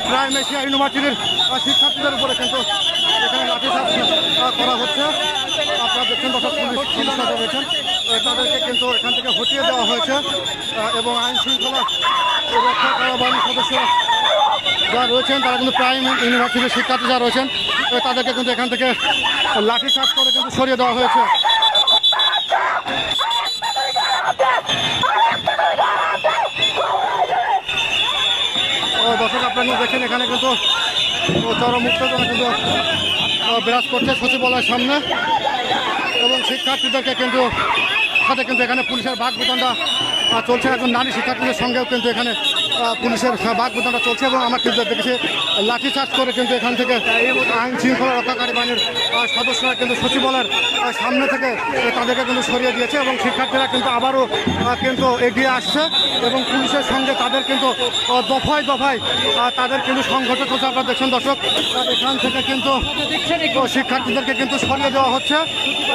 Prime Asia ইউনিভার্সিটির শিক্ষার্থীদের উপরে কিন্তু এখানে লাঠিচার্জ করা হচ্ছে। আপনারা দেখছেন দর্শক, পুলিশ সদস্যরা রয়েছেন, তাদেরকে কিন্তু এখান থেকে হটিয়ে দেওয়া হয়েছে এবং আইন শৃঙ্খলা রক্ষাকারী বাহিনীর সদস্যরা যারা রয়েছেন তারা কিন্তু প্রাইম ইউনিভার্সিটির শিক্ষার্থী যারা রয়েছেন তাদেরকে কিন্তু এখান থেকে লাঠিচার্জ করে কিন্তু সরিয়ে দেওয়া হয়েছে। দর্শক আপনারা দেখেন এখানে কিন্তু চরম উত্তেজনা কিন্তু বিরাজ করছে সচিবালয়ের সামনে এবং শিক্ষার্থীদেরকে কিন্তু সাথে কিন্তু এখানে পুলিশের বাকবিতণ্ডা চলছে। একজন নারী শিক্ষার্থীদের সঙ্গেও কিন্তু এখানে পুলিশের বাকবিতণ্ডা চলছে এবং আমরা কিন্তু দেখেছি লাঠিচার্জ করে কিন্তু এখান থেকে আইন শৃঙ্খলা রক্ষাকারী বাহিনীর সদস্যরা কিন্তু সচিবালয়ের সামনে থেকে তাদেরকে কিন্তু সরিয়ে দিয়েছে এবং শিক্ষার্থীরা কিন্তু আবারও কিন্তু এগিয়ে আসছে এবং পুলিশের সঙ্গে তাদের কিন্তু দফায় দফায় তাদের কিন্তু সংঘর্ষ চলছে। আপনারা দেখছেন দর্শক, এখান থেকে কিন্তু শিক্ষার্থীদেরকে কিন্তু সরিয়ে দেওয়া হচ্ছে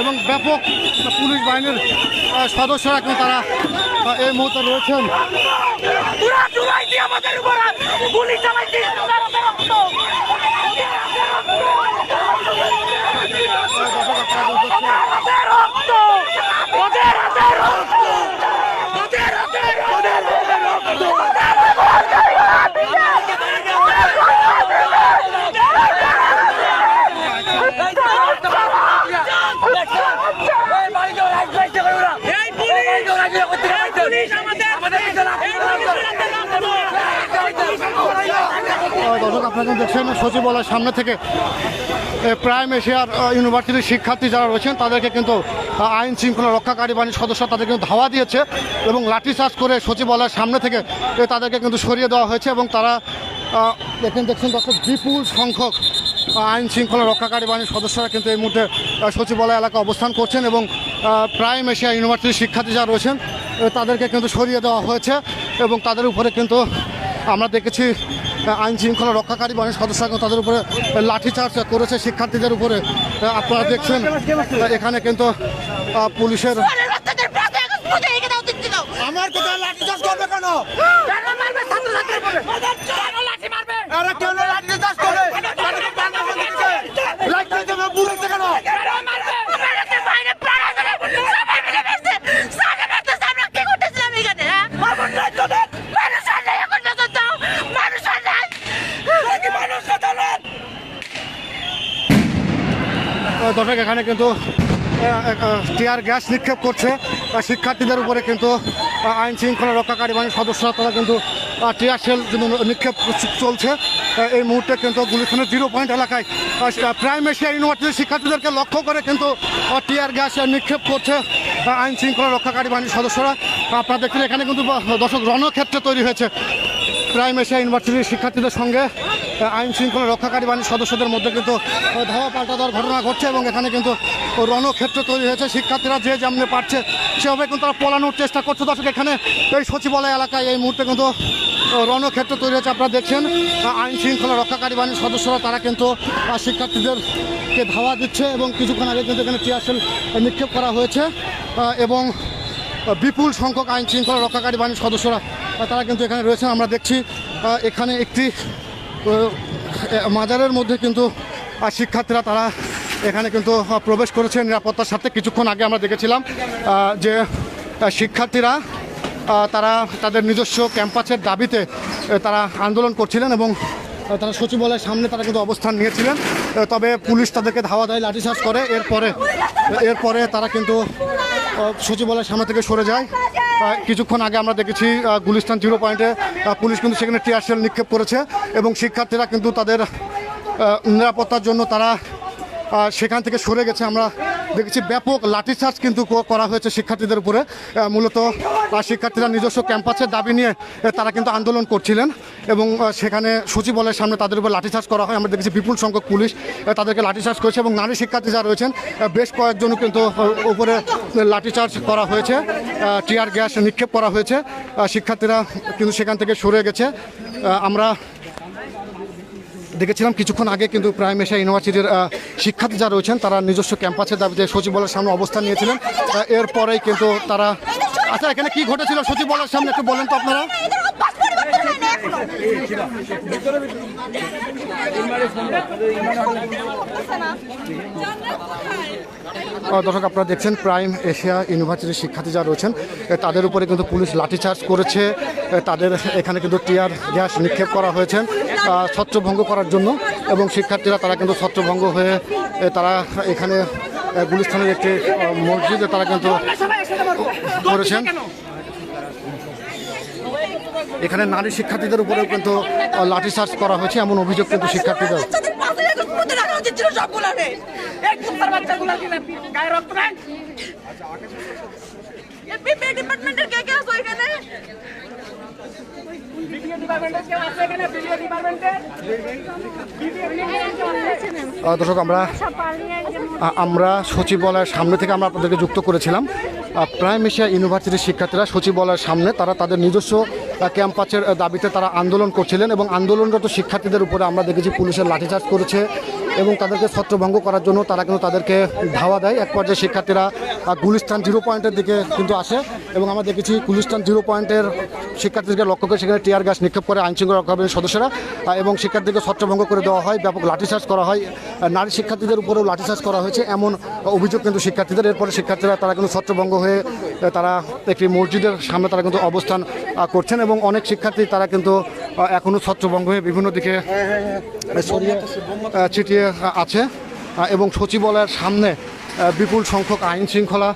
এবং ব্যাপক পুলিশ বাহিনীর সদস্যরা কিন্তু তারা এই মুহূর্তে রয়েছেন। দর্শক আপনারা দেখছেন সচিবালয়ের সামনে থেকে প্রাইম এশিয়ার ইউনিভার্সিটির শিক্ষার্থী যারা রয়েছেন তাদেরকে কিন্তু আইন শৃঙ্খলা রক্ষাকারী বাহিনীর সদস্যরা তাদের কিন্তু ধাওয়া দিয়েছে এবং লাঠিচার্জ করে সচিবালয়ের সামনে থেকে তাদেরকে কিন্তু সরিয়ে দেওয়া হয়েছে এবং তারা দেখছেন দর্শক বিপুল সংখ্যক আইন শৃঙ্খলা রক্ষাকারী বাহিনীর সদস্যরা কিন্তু এই মুহূর্তে সচিবালয় এলাকা অবস্থান করছেন এবং প্রাইম এশিয়া ইউনিভার্সিটির শিক্ষার্থী যারা রয়েছেন তাদেরকে কিন্তু সরিয়ে দেওয়া হয়েছে এবং তাদের উপরে কিন্তু আমরা দেখেছি আইন শৃঙ্খলা রক্ষাকারী বাহিনীর সদস্যরা তাদের উপরে লাঠিচার্জ করেছে শিক্ষার্থীদের উপরে। আপনারা দেখছেন এখানে কিন্তু পুলিশের আমার কোথাও লাঠিচার্জ করবে কেন? দর্শক এখানে কিন্তু টিয়ার গ্যাস নিক্ষেপ করছে শিক্ষার্থীদের উপরে কিন্তু আইন শৃঙ্খলা রক্ষাকারী বাহিনীর সদস্যরা তারা কিন্তু টিয়ার শেল নিক্ষেপ চলছে। এই মুহূর্তে কিন্তু গুলিস্তানের 0 পয়েন্ট এলাকায় প্রাইম এশিয়া ইউনিভার্সিটির শিক্ষার্থীদেরকে লক্ষ্য করে কিন্তু টিয়ার গ্যাস নিক্ষেপ করছে আইন শৃঙ্খলা রক্ষাকারী বাহিনীর সদস্যরা। আপনারা দেখছেন এখানে কিন্তু দর্শক রণক্ষেত্র তৈরি হয়েছে প্রাইম এশিয়া ইউনিভার্সিটির শিক্ষার্থীদের সঙ্গে আইন শৃঙ্খলা রক্ষাকারী বাহিনীর সদস্যদের মধ্যে কিন্তু ধাওয়া পাল্টা দেওয়ার ঘটনা ঘটছে এবং এখানে কিন্তু রণক্ষেত্র তৈরি হয়েছে। শিক্ষার্থীরা যে যেমনি পারছে সেভাবে কিন্তু তারা পলানোর চেষ্টা করছে। দর্শক এখানে এই সচিবালয় এলাকায় এই মুহূর্তে কিন্তু রণক্ষেত্র তৈরি হয়েছে। আপনারা দেখছেন আইন শৃঙ্খলা রক্ষাকারী বাহিনীর সদস্যরা তারা কিন্তু শিক্ষার্থীদেরকে ধাওয়া দিচ্ছে এবং কিছুক্ষণ আগে কিন্তু এখানে টিয়ারশেল নিক্ষেপ করা হয়েছে এবং বিপুল সংখ্যক আইন শৃঙ্খলা রক্ষাকারী বাহিনীর সদস্যরা তারা কিন্তু এখানে রয়েছেন। আমরা দেখছি এখানে একটি মাজারের মধ্যে কিন্তু শিক্ষার্থীরা তারা এখানে কিন্তু প্রবেশ করেছে নিরাপত্তার সাথে। কিছুক্ষণ আগে আমরা দেখেছিলাম যে শিক্ষার্থীরা তারা তাদের নিজস্ব ক্যাম্পাসের দাবিতে তারা আন্দোলন করছিলেন এবং তারা সচিবালয়ের সামনে তারা কিন্তু অবস্থান নিয়েছিলেন, তবে পুলিশ তাদেরকে ধাওয়া দেয়, লাঠিচার্জ করে। এরপরে তারা কিন্তু সচিবালয়ের সামনে থেকে সরে যায়। কিছুক্ষণ আগে আমরা দেখেছি গুলিস্তান 0 পয়েন্টে পুলিশ কিন্তু সেখানে টিয়ার শেল নিক্ষেপ করেছে এবং শিক্ষার্থীরা কিন্তু তাদের নিরাপত্তার জন্য তারা সেখান থেকে সরে গেছে। আমরা দেখেছি ব্যাপক লাঠিচার্জ কিন্তু করা হয়েছে শিক্ষার্থীদের উপরে। মূলত শিক্ষার্থীরা নিজস্ব ক্যাম্পাসের দাবি নিয়ে তারা কিন্তু আন্দোলন করছিলেন এবং সেখানে সচিবালয়ের সামনে তাদের উপর লাঠিচার্জ করা হয়। আমরা দেখেছি বিপুল সংখ্যক পুলিশ তাদেরকে লাঠিচার্জ করেছে এবং নারী শিক্ষার্থী যারা রয়েছেন বেশ কয়েকজন কিন্তু উপরে লাঠিচার্জ করা হয়েছে, টিয়ার গ্যাস নিক্ষেপ করা হয়েছে। শিক্ষার্থীরা কিন্তু সেখান থেকে সরে গেছে। আমরা দেখেছিলাম কিছুক্ষণ আগে কিন্তু প্রাইম এশিয়া ইউনিভার্সিটির শিক্ষার্থী যারা রয়েছেন তারা নিজস্ব ক্যাম্পাসের দাবিতে সচিবালয়ের সামনে অবস্থান নিয়েছিলেন। এরপরেই কিন্তু তারা, আচ্ছা এখানে কি ঘটেছিল সচিবালয়ের সামনে একটু বলেন তো আপনারা। দর্শক আপনারা দেখছেন প্রাইম এশিয়া ইউনিভার্সিটির শিক্ষার্থী যারা রয়েছেন তাদের উপরে কিন্তু পুলিশ লাঠিচার্জ করেছে। তাদের এখানে কিন্তু টিয়ার গ্যাস নিক্ষেপ করা হয়েছে ছত্রভঙ্গ করার জন্য, এবং শিক্ষার্থীরা তারা কিন্তু ছত্রভঙ্গ হয়ে তারা এখানে গুলিস্তানের একটি মসজিদে তারা কিন্তু করেছেন। এখানে নারী শিক্ষার্থীদের উপরেও কিন্তু লাঠিচার্জ করা হয়েছে এমন অভিযোগ কিন্তু শিক্ষার্থীদের। দর্শক আমরা সচিবালয়ের সামনে থেকে আমরা আপনাদেরকে যুক্ত করেছিলাম। প্রাইম এশিয়া ইউনিভার্সিটির শিক্ষার্থীরা সচিবালয়ের সামনে তারা তাদের নিজস্ব ক্যাম্পাসের দাবিতে তারা আন্দোলন করছিলেন, এবং আন্দোলনরত শিক্ষার্থীদের উপরে আমরা দেখেছি পুলিশের লাঠিচার্জ করেছে এবং তাদেরকে ছত্রভঙ্গ করার জন্য তারা কিন্তু তাদেরকে ধাওয়া দেয়। এক পর্যায়ে শিক্ষার্থীরা গুলিস্তান 0 পয়েন্টের দিকে কিন্তু আসে, এবং আমরা দেখেছি গুলিস্তান 0 পয়েন্টের শিক্ষার্থীদেরকে লক্ষ্য করে সেখানে টিয়ার গ্যাস নিক্ষেপ করে আইনশৃঙ্খলা রক্ষাকারী সদস্যরা, এবং শিক্ষার্থীদেরকে ছত্রভঙ্গ করে দেওয়া হয়, ব্যাপক লাঠিচার্জ করা হয়। নারী শিক্ষার্থীদের উপরেও লাঠিচার্জ করা হয়েছে এমন অভিযোগ কিন্তু শিক্ষার্থীদের। এরপরে শিক্ষার্থীরা তারা কিন্তু ছত্রভঙ্গ হয়ে তারা একটি মসজিদের সামনে তারা কিন্তু অবস্থান করছেন, এবং অনেক শিক্ষার্থী তারা কিন্তু এখনও ছত্রভঙ্গ হয়ে বিভিন্ন দিকে ছড়িয়ে ছিটিয়ে আছে, এবং সচিবালয়ের সামনে বিপুল সংখ্যক আইন শৃঙ্খলা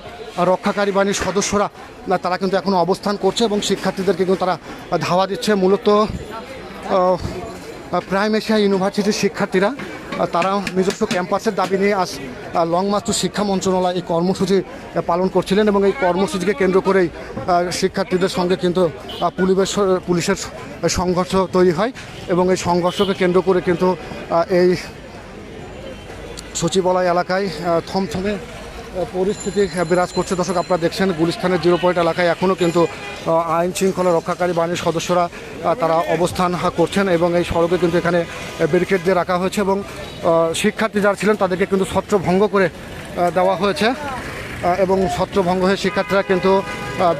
রক্ষাকারী বাহিনীর সদস্যরা তারা কিন্তু এখনও অবস্থান করছে, এবং শিক্ষার্থীদেরকে কিন্তু তারা ধাওয়া দিচ্ছে। মূলত প্রাইম এশিয়া ইউনিভার্সিটির শিক্ষার্থীরা তারা নিজস্ব ক্যাম্পাসের দাবি নিয়ে আজ লং মার্চ টু শিক্ষা মন্ত্রণালয় এই কর্মসূচি পালন করছিলেন, এবং এই কর্মসূচিকে কেন্দ্র করেই শিক্ষার্থীদের সঙ্গে কিন্তু পুলিশের সংঘর্ষ তৈরি হয়, এবং এই সংঘর্ষকে কেন্দ্র করে কিন্তু এই সচিবালয় এলাকায় থমথমে পরিস্থিতি বিরাজ করছে। দর্শক আপনারা দেখছেন গুলিস্তানের 0 পয়েন্ট এলাকায় এখনও কিন্তু আইন শৃঙ্খলা রক্ষাকারী বাহিনীর সদস্যরা তারা অবস্থান করছেন, এবং এই সড়কে কিন্তু এখানে ব্যারিকেড দিয়ে রাখা হয়েছে, এবং শিক্ষার্থী যারা ছিলেন তাদেরকে কিন্তু ছত্রভঙ্গ করে দেওয়া হয়েছে, এবং ছত্রভঙ্গ হয়ে শিক্ষার্থীরা কিন্তু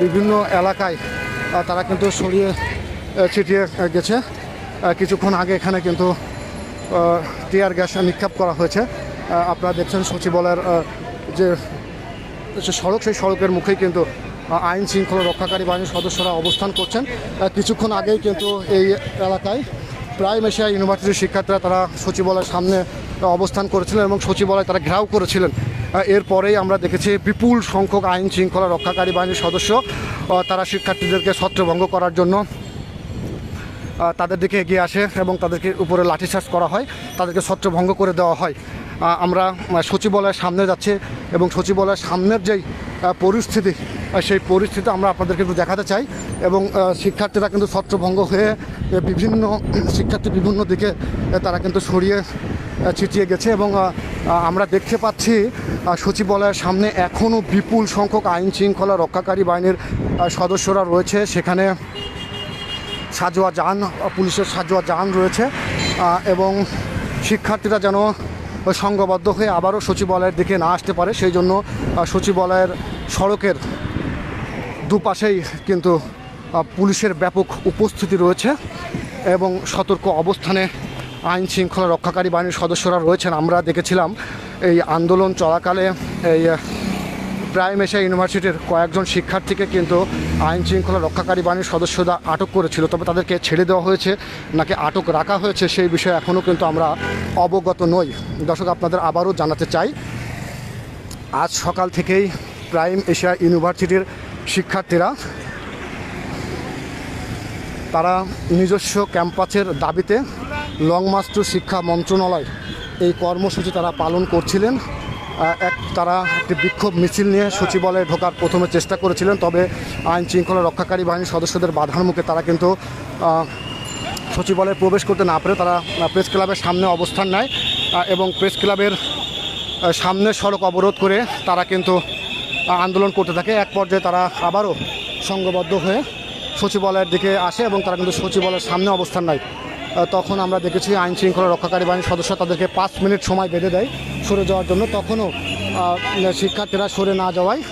বিভিন্ন এলাকায় তারা কিন্তু ছড়িয়ে ছিটিয়ে গেছে। কিছুক্ষণ আগে এখানে কিন্তু টিয়ার গ্যাস নিক্ষেপ করা হয়েছে। আপনারা দেখছেন সচিবালয়ের যে সড়ক, সেই সড়কের মুখেই কিন্তু আইন শৃঙ্খলা রক্ষাকারী বাহিনীর সদস্যরা অবস্থান করছেন। কিছুক্ষণ আগেই কিন্তু এই এলাকায় প্রাইম এশিয়া ইউনিভার্সিটির শিক্ষার্থীরা তারা সচিবালয়ের সামনে অবস্থান করেছিলেন, এবং সচিবালয় তারা ঘেরাও করেছিলেন। এরপরেই আমরা দেখেছি বিপুল সংখ্যক আইন শৃঙ্খলা রক্ষাকারী বাহিনীর সদস্য তারা শিক্ষার্থীদেরকে ছত্রভঙ্গ করার জন্য তাদের দিকে এগিয়ে আসে, এবং তাদেরকে উপরে লাঠিচার্জ করা হয়, তাদেরকে ছত্রভঙ্গ করে দেওয়া হয়। আমরা সচিবালয়ের সামনে যাচ্ছি, এবং সচিবালয়ের সামনের যেই পরিস্থিতি সেই পরিস্থিতি আমরা আপনাদেরকে একটু দেখাতে চাই। এবং শিক্ষার্থীরা কিন্তু ছত্রভঙ্গ হয়ে বিভিন্ন দিকে তারা কিন্তু ছড়িয়ে ছিটিয়ে গেছে, এবং আমরা দেখতে পাচ্ছি সচিবালয়ের সামনে এখনও বিপুল সংখ্যক আইন শৃঙ্খলা রক্ষাকারী বাহিনীর সদস্যরা রয়েছে। সেখানে সাজোয়া যান, পুলিশের সাজোয়া যান রয়েছে, এবং শিক্ষার্থীরা যেন সংঘবদ্ধ হয়ে আবারও সচিবালয়ের দিকে না আসতে পারে সেই জন্য সচিবালয়ের সড়কের দুপাশেই কিন্তু পুলিশের ব্যাপক উপস্থিতি রয়েছে, এবং সতর্ক অবস্থানে আইন শৃঙ্খলা রক্ষাকারী বাহিনীর সদস্যরা রয়েছেন। আমরা দেখেছিলাম এই আন্দোলন চলাকালে এই প্রাইম এশিয়া ইউনিভার্সিটির কয়েকজন শিক্ষার্থীকে কিন্তু আইন শৃঙ্খলা রক্ষাকারী বাহিনীর সদস্যরা আটক করেছিল, তবে তাদেরকে ছেড়ে দেওয়া হয়েছে নাকি আটক রাখা হয়েছে সেই বিষয়ে এখনও কিন্তু আমরা অবগত নই। দর্শক আপনাদের আবারও জানাতে চাই, আজ সকাল থেকেই প্রাইম এশিয়া ইউনিভার্সিটির শিক্ষার্থীরা তারা নিজস্ব ক্যাম্পাসের দাবিতে লং মার্চ টু শিক্ষা মন্ত্রণালয় এই কর্মসূচি তারা পালন করছিলেন। তারা একটি বিক্ষোভ মিছিল নিয়ে সচিবালয়ে ঢোকার প্রথমে চেষ্টা করেছিলেন, তবে আইন শৃঙ্খলা রক্ষাকারী বাহিনীর সদস্যদের বাধার মুখে তারা কিন্তু সচিবালয়ে প্রবেশ করতে না পারে তারা প্রেস ক্লাবের সামনে অবস্থান নেয়, এবং প্রেস ক্লাবের সামনে সড়ক অবরোধ করে তারা কিন্তু আন্দোলন করতে থাকে। এক পর্যায়ে তারা আবারও সংঘবদ্ধ হয়ে সচিবালয়ের দিকে আসে, এবং তারা কিন্তু সচিবালয়ের সামনে অবস্থান নেয়। তখন আমরা দেখেছি আইন শৃঙ্খলা রক্ষাকারী বাহিনীর সদস্য তাদেরকে 5 মিনিট সময় বেঁধে দেয় সরে যাওয়ার জন্য। তখনও শিক্ষার্থীরা সরে না যাওয়ায়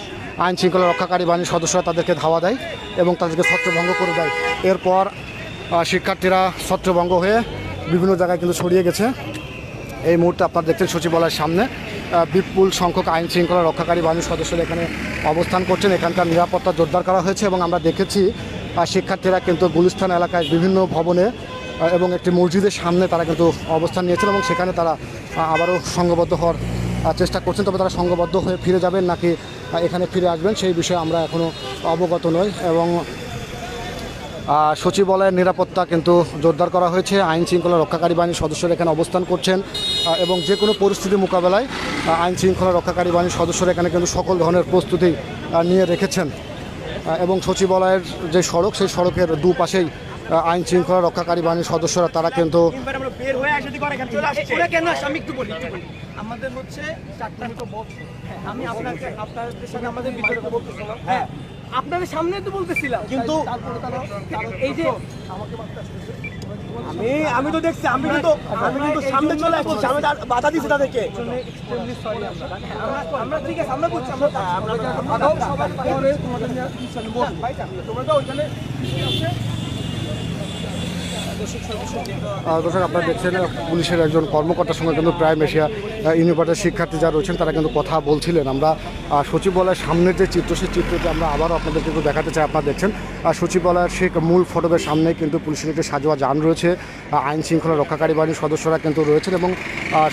আইন শৃঙ্খলা রক্ষাকারী বাহিনীর সদস্যরা তাদেরকে ধাওয়া দেয় এবং তাদেরকে ছত্রভঙ্গ করে দেয়। এরপর শিক্ষার্থীরা ছত্রভঙ্গ হয়ে বিভিন্ন জায়গায় কিন্তু ছড়িয়ে গেছে। এই মুহূর্তে আপনারা দেখছেন সচিবালয়ের সামনে বিপুল সংখ্যক আইন শৃঙ্খলা রক্ষাকারী বাহিনীর সদস্যরা এখানে অবস্থান করছেন। এখানকার নিরাপত্তা জোরদার করা হয়েছে এবং আমরা দেখেছি শিক্ষার্থীরা কিন্তু গুলিস্তান এলাকায় বিভিন্ন ভবনে এবং একটি মসজিদের সামনে তারা কিন্তু অবস্থান নিয়েছেন এবং সেখানে তারা আবারও সংঘবদ্ধ হওয়ার চেষ্টা করছেন। তবে তারা সংঘবদ্ধ হয়ে ফিরে যাবেন নাকি এখানে ফিরে আসবেন সেই বিষয়ে আমরা এখনও অবগত নই। এবং সচিবালয়ের নিরাপত্তা কিন্তু জোরদার করা হয়েছে। আইন শৃঙ্খলা রক্ষাকারী বাহিনীর সদস্যরা এখানে অবস্থান করছেন এবং যে কোনো পরিস্থিতি মোকাবেলায় আইন শৃঙ্খলা রক্ষাকারী বাহিনীর সদস্যরা এখানে কিন্তু সকল ধরনের প্রস্তুতি নিয়ে রেখেছেন। এবং সচিবালয়ের যে সড়ক সেই সড়কের দুপাশেই আইন শৃঙ্খলা রক্ষাকারী বাহিনীর সদস্যরা তারা কিন্তু আমাদের হচ্ছে আমি আপনাদের সাথে আমাদের ভিতরে বলতেছিলাম, হ্যাঁ আপনাদের সামনে তো বলতেছিলাম, কিন্তু এই যে আমি তো দেখছি, আমি কিন্তু সামনে চলে আসছি, আমি বাধা দিচ্ছি তাদেরকে। আমরা ঠিক আছে, আমরা বুঝছি, তোমরা তো ওইখানে দর্শক আপনারা দেখছেন পুলিশের একজন কর্মকর্তার সঙ্গে কিন্তু প্রাইম এশিয়া ইউনিভার্সিটির শিক্ষার্থী যারা রয়েছেন তারা কিন্তু কথা বলছিলেন। আমরা সচিবালয়ের সামনের যে চিত্র সেই চিত্রটি আমরা আবারও আপনাদের কিন্তু দেখাতে চাই। আপনারা দেখছেন সচিবালয়ের সেই মূল ফটকের সামনে কিন্তু পুলিশের একটি সাজোয়া যান রয়েছে, আইন শৃঙ্খলা রক্ষাকারী বাহিনীর সদস্যরা কিন্তু রয়েছেন এবং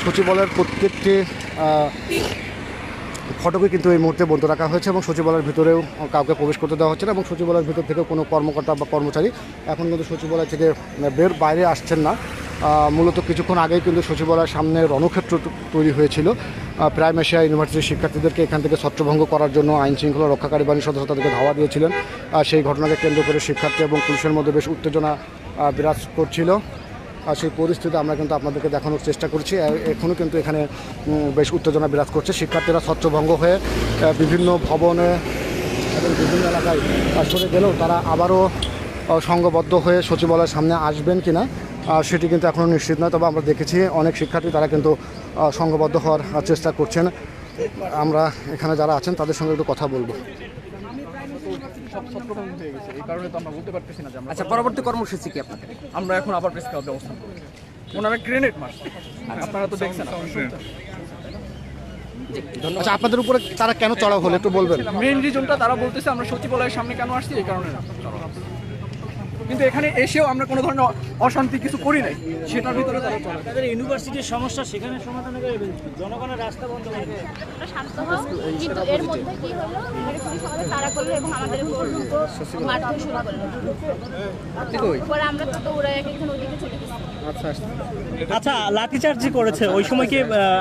সচিবালয়ের প্রত্যেকটি ফটকে কিন্তু এই মুহূর্তে বন্ধ রাখা হয়েছে এবং সচিবালয়ের ভিতরেও কাউকে প্রবেশ করতে দেওয়া হচ্ছে না এবং সচিবালয়ের ভিতর থেকেও কোনো কর্মকর্তা বা কর্মচারী এখন কিন্তু সচিবালয় থেকে বাইরে আসছেন না। মূলত কিছুক্ষণ আগেই কিন্তু সচিবালয়ের সামনে রণক্ষেত্র তৈরি হয়েছিল। প্রাইম এশিয়া ইউনিভার্সিটির শিক্ষার্থীদেরকে এখান থেকে ছত্রভঙ্গ করার জন্য আইন শৃঙ্খলা রক্ষাকারী বাহিনীর সদস্য তাদেরকে ধাওয়া দিয়েছিলেন। সেই ঘটনাকে কেন্দ্র করে শিক্ষার্থী এবং পুলিশের মধ্যে বেশ উত্তেজনা বিরাজ করছিল। সেই পরিস্থিতি আমরা কিন্তু আপনাদেরকে দেখানোর চেষ্টা করছি। এখনও কিন্তু এখানে বেশ উত্তেজনা বিরাজ করছে। শিক্ষার্থীরা ছত্রভঙ্গ হয়ে বিভিন্ন ভবনে এবং বিভিন্ন এলাকায় সরে গেলেও তারা আবারও সংঘবদ্ধ হয়ে সচিবালয়ের সামনে আসবেন কিনা সেটি কিন্তু এখনও নিশ্চিত নয়। তবে আমরা দেখেছি অনেক শিক্ষার্থী তারা কিন্তু সংঘবদ্ধ হওয়ার চেষ্টা করছেন। আমরা এখানে যারা আছেন তাদের সঙ্গে একটু কথা বলবো। আচ্ছা, পরবর্তী কর্মসূচি কি আপনাদের? আমরা এখন আবার প্রেস ক্লাবে অবস্থান করব। ওনারা গ্রেনেড মারছে, আপনারা তো দেখছেন। আচ্ছা, আপনাদের উপরে তারা কেন চড়াও হলো একটু বলবেন? মেইন রিজনটা তারা বলতেছে আমরা সচিবালয়ের সামনে কেন আসছি এই কারণে না, কিন্তু এখানে এসেও আমরা কোনো ধরনের অশান্তি কিছু করি নাই, সেটার ভিতরে তারা চলে। তাদের ইউনিভার্সিটির সমস্যা সেখানে সমাধান করে জনগণের রাস্তা বন্ধ করে দেয়। শান্ত হও, কিন্তু এর মধ্যে কি হলো, পুলিশ আমাদের তাড়া করলো এবং আমাদের উপর মারতে শুরু করলো। পরে আমরা তো দৌড়ায় একজন ওইদিকে চলে গেছি। আচ্ছা, লাঠিচার্জ যে করেছে ওই সময় কি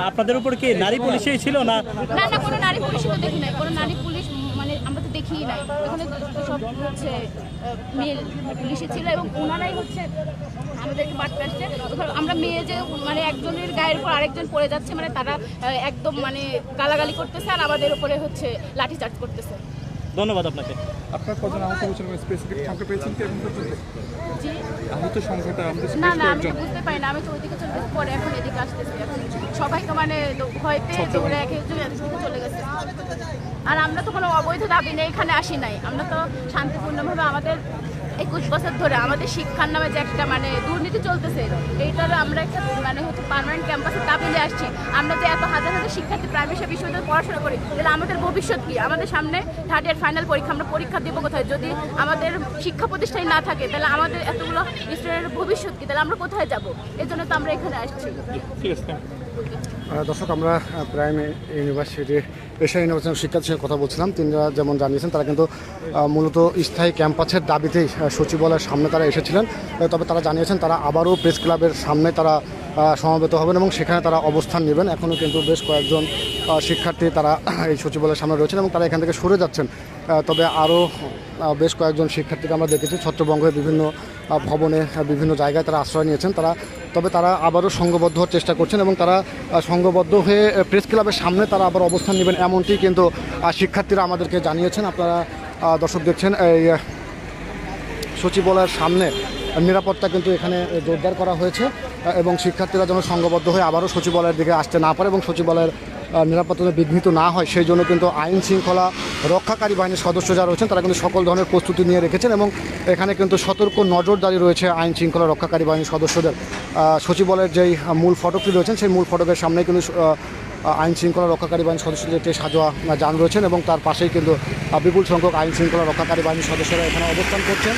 আপনাদের উপর কি নারী পুলিশই ছিল না? না না, কোনো নারী পুলিশ তো দেখি নাই, কোনো নারী পুলিশ মানে আমরা তো দেখিই নাই। এখানে সব হচ্ছে মেল পুলিশই ছিল এবং ওনারাই হচ্ছে আমাদেরকে মারতে আসছে। আমরা মেয়ে যে মানে একজনের গায়ের উপর আরেকজন পড়ে যাচ্ছে, মানে তারা একদম মানে গালাগালি করতেছে আর আমাদের উপরে হচ্ছে লাঠিচার্জ করতেছে। ধন্যবাদ আপনাকে। আপনার কজন আহত হয়েছেন, স্পেসিফিক সংখ্যা পেয়েছেন কি এখন পর্যন্ত? জি আহত সংখ্যাটা আমাদের না না, আমি তো বুঝতে পারি না, আমি তো ওইদিকে চলে গেছি, পরে এখন এদিকে আসতেছি। এখন সবাই তো মানে ভয় পেয়ে দৌড়ে এক একজন এদিকে চলে গেছে। আর আমরা তো কোনো অবৈধ দাবি নিয়ে এখানে আসি নাই, আমরা তো শান্তিপূর্ণভাবে আমাদের 21 বছর ধরে আমাদের শিক্ষার নামে যে একটা মানে দুর্নীতি চলতেছে এইটার আমরা একটা মানে হচ্ছে পার্মানেন্ট ক্যাম্পাসে দাবি নিয়ে আসছি। আমরা যে এত হাজার হাজার শিক্ষার্থী প্রাইমারি বিশ্ববিদ্যালয়ে পড়াশোনা করি, তাহলে আমাদের ভবিষ্যৎ কি? আমাদের সামনে থার্ড ইয়ার ফাইনাল পরীক্ষা, আমরা পরীক্ষা দেবো কোথায়? যদি আমাদের শিক্ষা প্রতিষ্ঠান না থাকে তাহলে আমাদের এতগুলো স্টুডেন্টের ভবিষ্যৎ কি? তাহলে আমরা কোথায় যাব? এই জন্য তো আমরা এখানে আসছি। ঠিক আছে। দর্শক, আমরা প্রাইম ইউনিভার্সিটির এশিয়া ইউনিভার্সিটির শিক্ষার্থীর সঙ্গে কথা বলছিলাম। তিনরা যেমন জানিয়েছেন তারা কিন্তু মূলত স্থায়ী ক্যাম্পাসের দাবিতেই সচিবালয়ের সামনে তারা এসেছিলেন। তবে তারা জানিয়েছেন তারা আবারও প্রেস ক্লাবের সামনে তারা সমবেত হবেন এবং সেখানে তারা অবস্থান নেবেন। এখনও কিন্তু বেশ কয়েকজন শিক্ষার্থী তারা এই সচিবালয়ের সামনে রয়েছেন এবং তারা এখান থেকে সরে যাচ্ছেন। তবে আরও বেশ কয়েকজন শিক্ষার্থীকে আমরা দেখেছি ছত্রভঙ্গের বিভিন্ন ভবনে বিভিন্ন জায়গায় তারা আশ্রয় নিয়েছেন। তবে তারা আবারও সংঘবদ্ধ হওয়ার চেষ্টা করছেন এবং তারা সংঘবদ্ধ হয়ে প্রেস ক্লাবের সামনে তারা আবার অবস্থান নেবেন, এমনটি কিন্তু শিক্ষার্থীরা আমাদেরকে জানিয়েছেন। আপনারা দর্শক দেখছেন এই সচিবালয়ের সামনে নিরাপত্তা কিন্তু এখানে জোরদার করা হয়েছে এবং শিক্ষার্থীরা যেন সংঘবদ্ধ হয়ে আবারও সচিবালয়ের দিকে আসতে না পারে এবং সচিবালয়ের নিরাপত্তা বিঘ্নিত না হয় সেই জন্য কিন্তু আইন শৃঙ্খলা রক্ষাকারী বাহিনীর সদস্য যারা রয়েছেন তারা কিন্তু সকল ধরনের প্রস্তুতি নিয়ে রেখেছেন এবং এখানে কিন্তু সতর্ক নজরদারি রয়েছে আইন শৃঙ্খলা রক্ষাকারী বাহিনীর সদস্যদের। সচিবালয়ের যেই মূল ফটকটি রয়েছেন সেই মূল ফটকের সামনেই কিন্তু আইন শৃঙ্খলা রক্ষাকারী বাহিনীর সদস্যদের একটি সাজোয়া যান রয়েছেন এবং তার পাশেই কিন্তু বিপুল সংখ্যক আইন শৃঙ্খলা রক্ষাকারী বাহিনীর সদস্যরা এখানে অবস্থান করছেন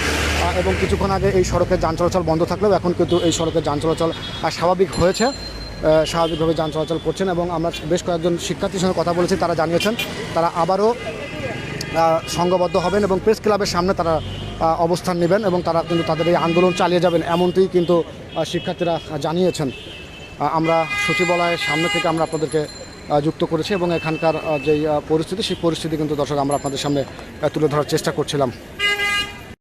এবং কিছুক্ষণ আগে এই সড়কের যান চলাচল বন্ধ থাকলেও এখন কিন্তু এই সড়কের যান চলাচল স্বাভাবিক হয়েছে, স্বাভাবিকভাবে যান চলাচল করছেন। এবং আমরা বেশ কয়েকজন শিক্ষার্থীর সঙ্গে কথা বলেছি, তারা জানিয়েছেন তারা আবারও সংঘবদ্ধ হবেন এবং প্রেস ক্লাবের সামনে তারা অবস্থান নেবেন এবং তারা কিন্তু তাদের এই আন্দোলন চালিয়ে যাবেন, এমনটিই কিন্তু শিক্ষার্থীরা জানিয়েছেন। আমরা সচিবালয়ের সামনে থেকে আমরা আপনাদেরকে যুক্ত করেছি এবং এখানকার যেই পরিস্থিতি সেই পরিস্থিতি কিন্তু দর্শক আমরা আপনাদের সামনে তুলে ধরার চেষ্টা করছিলাম।